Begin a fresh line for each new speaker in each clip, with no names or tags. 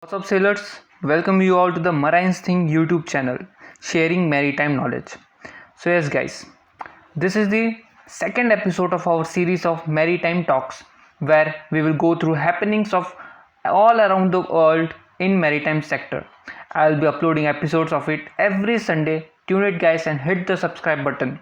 What's up, sailors? Welcome you all to the Marine Thing YouTube channel, sharing maritime knowledge. So, yes, guys, this is the second episode of our series of Maritime Talks, where we will go through happenings of all around the world in maritime sector. I'll be uploading episodes of it every Sunday. Tune it, guys, and hit the subscribe button.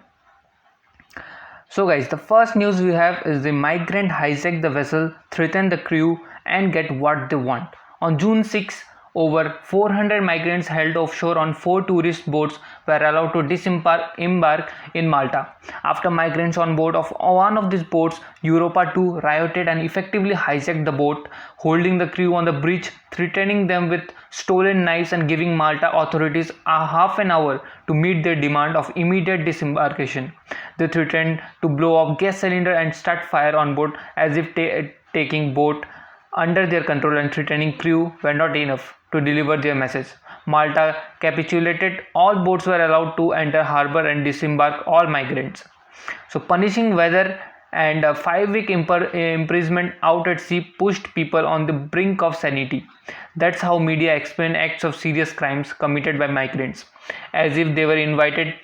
So guys, the first news we have is the migrant hijack the vessel, threaten the crew and get what they want. On June 6, over 400 migrants held offshore on 4 tourist boats were allowed to disembark in Malta. After migrants on board of one of these boats, Europa 2 rioted and effectively hijacked the boat, holding the crew on the bridge, threatening them with stolen knives and giving Malta authorities a half an hour to meet their demand of immediate disembarkation. They threatened to blow up gas cylinder and start fire on board as if taking boat under their control and threatening crew were not enough to deliver their message. Malta capitulated. All boats were allowed to enter harbour and disembark all migrants. So punishing weather and a 5-week imprisonment out at sea pushed people on the brink of sanity. That's how media explain acts of serious crimes committed by migrants, as if they were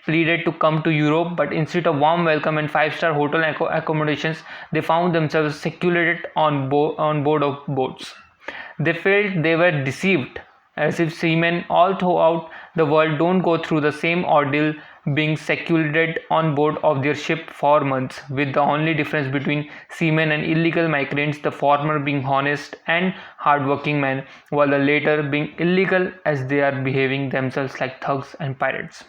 pleaded to come to Europe, but instead of warm welcome and 5-star hotel accommodations, they found themselves secluded on board of boats. They felt they were deceived, as if seamen all throughout the world don't go through the same ordeal being secluded on board of their ship for months, with the only difference between seamen and illegal migrants, the former being honest and hardworking men, while the latter being illegal as they are behaving themselves like thugs and pirates.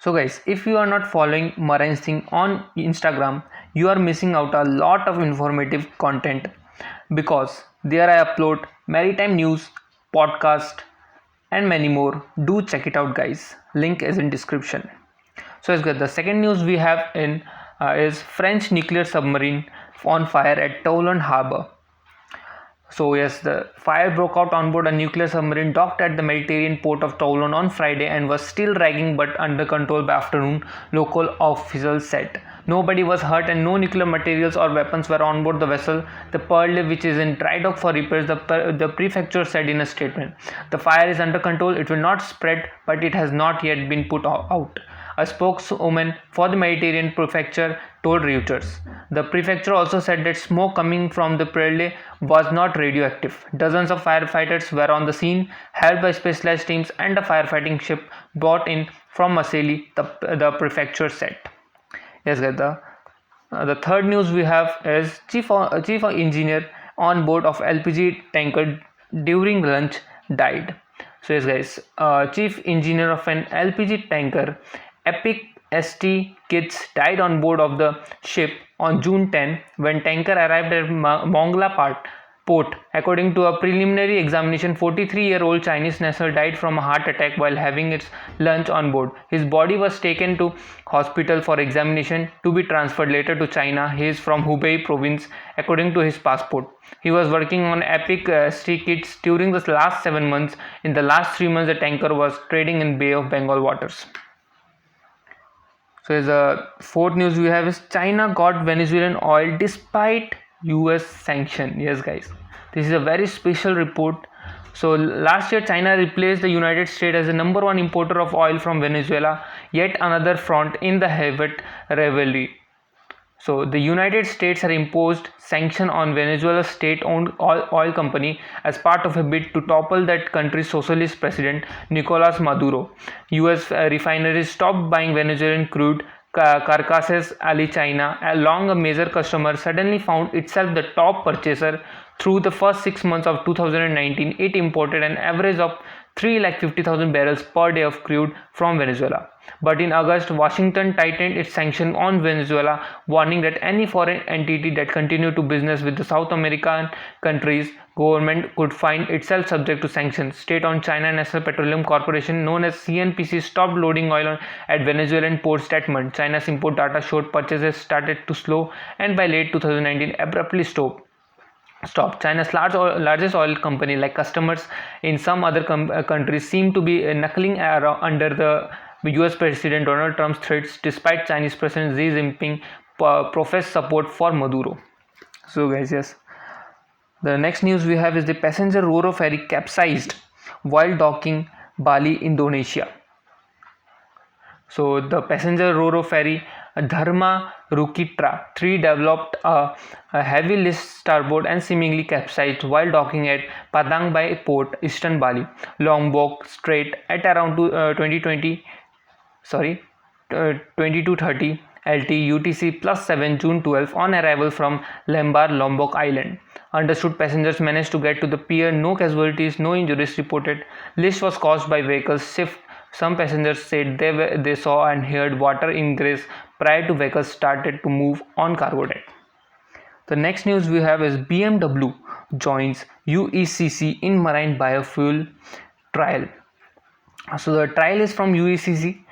So guys, if you are not following Marine Thing on Instagram, you are missing out a lot of informative content, because there I upload maritime news, podcast and many more. Do check it out, guys. Link is in description. So as good, the second news we have in is French nuclear submarine on fire at Toulon harbour. So yes, the fire broke out on board a nuclear submarine docked at the Mediterranean port of Toulon on Friday and was still dragging but under control by afternoon, local officials said. Nobody was hurt and no nuclear materials or weapons were on board the vessel, the Pearl, which is in dry dock for repairs, the prefecture said in a statement. The fire is under control, it will not spread, but it has not yet been put out. A spokeswoman for the Mediterranean prefecture told Reuters. The prefecture also said that smoke coming from the Pearl was not radioactive. Dozens of firefighters were on the scene, helped by specialized teams and a firefighting ship brought in from Marseille, the prefecture said. Yes, guys, the third news we have is chief engineer on board of LPG tanker during lunch died. So yes, guys, chief engineer of an LPG tanker, Epic St. Kitts, died on board of the ship on June 10 when tanker arrived at Mongla port. According to a preliminary examination, 43-year-old Chinese national died from a heart attack while having its lunch on board. His body was taken to hospital for examination to be transferred later to China. He is from Hubei province, according to his passport. He was working on Epic St. Kitts during the last 7 months. In the last 3 months, the tanker was trading in Bay of Bengal waters. So the fourth news we have is China got Venezuelan oil despite US sanction. Yes, guys, this is a very special report. So last year China replaced the United States as the #1 importer of oil from Venezuela, yet another front in the heavy rivalry. So the United States had imposed sanction on Venezuela's state-owned oil company as part of a bid to topple that country's socialist president Nicolas Maduro. US refineries stopped buying Venezuelan crude. Carcasses Ali China, along a major customer, suddenly found itself the top purchaser. Through the first 6 months of 2019, it imported an average of 350,000 barrels per day of crude from Venezuela. But in August, Washington tightened its sanction on Venezuela, warning that any foreign entity that continued to business with the South American countries' government could find itself subject to sanctions. State-owned China National Petroleum Corporation, known as CNPC, stopped loading oil at Venezuelan ports that month. China's import data showed purchases started to slow and by late 2019 abruptly stopped. China's largest oil company, like customers in some other countries, seem to be knuckling under the US President Donald Trump's threats, despite Chinese President Xi Jinping professed support for Maduro. So guys, yes, The next news we have is the passenger ro-ro ferry capsized while docking Bali, Indonesia. So the passenger ro-ro ferry Dharma Rukitra 3 developed a heavy list starboard and seemingly capsized while docking at Padang Bay port, eastern Bali, Lombok Strait at around 22:30 LT UTC +7 June 12 on arrival from Lembar, Lombok Island. Understood passengers managed to get to the pier, no casualties, no injuries reported. List was caused by vehicles shift. Some passengers said they saw and heard water ingress prior to vehicles started to move on cargo deck. The next news we have is BMW joins UECC in marine biofuel trial. So the trial is from UECC.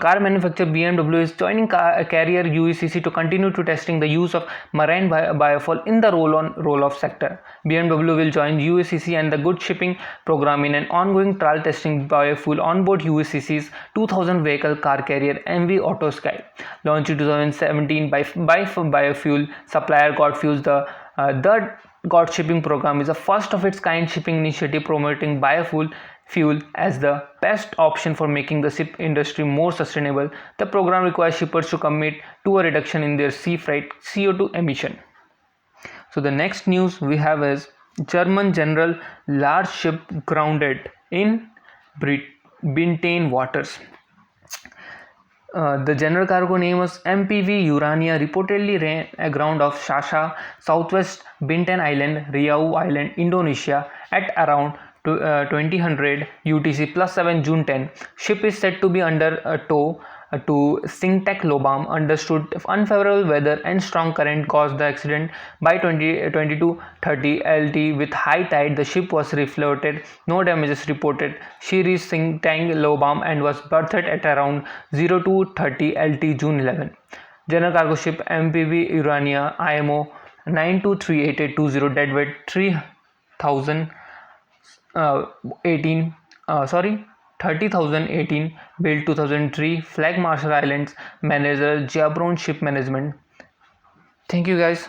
Car manufacturer BMW is joining carrier UECC to continue to testing the use of marine biofuel in the roll-off sector. BMW will join UECC and the Good Shipping program in an ongoing trial testing biofuel on board UECC's 2000 vehicle car carrier MV Auto Sky. Launched in 2017 by biofuel supplier Godfuels, the God Shipping program is a first of its kind shipping initiative promoting biofuel fuel as the best option for making the ship industry more sustainable. The program requires shippers to commit to a reduction in their sea freight CO2 emission. So the next news we have is German general large ship grounded in Bintain waters. The general cargo name was MPV Urania reportedly ran aground off Shasha, southwest Bintan Island, Riau Island, Indonesia at around 2000 UTC +7 June 10. Ship is said to be under tow to Singtek Lobam. Understood unfavorable weather and strong current caused the accident. By 22:30 LT with high tide, the ship was refloated. No damages reported. She reached Singtek Lobam and was berthed at around 02:30 LT June 11. General cargo ship MPV Urania IMO 923820 deadweight 30,018 built 2003 flag Marshall Islands manager Jabron Ship Management. Thank you guys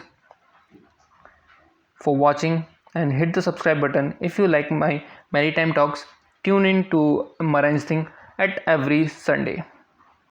for watching and hit the subscribe button if you like my maritime talks. Tune in to Marine's Thing at every Sunday.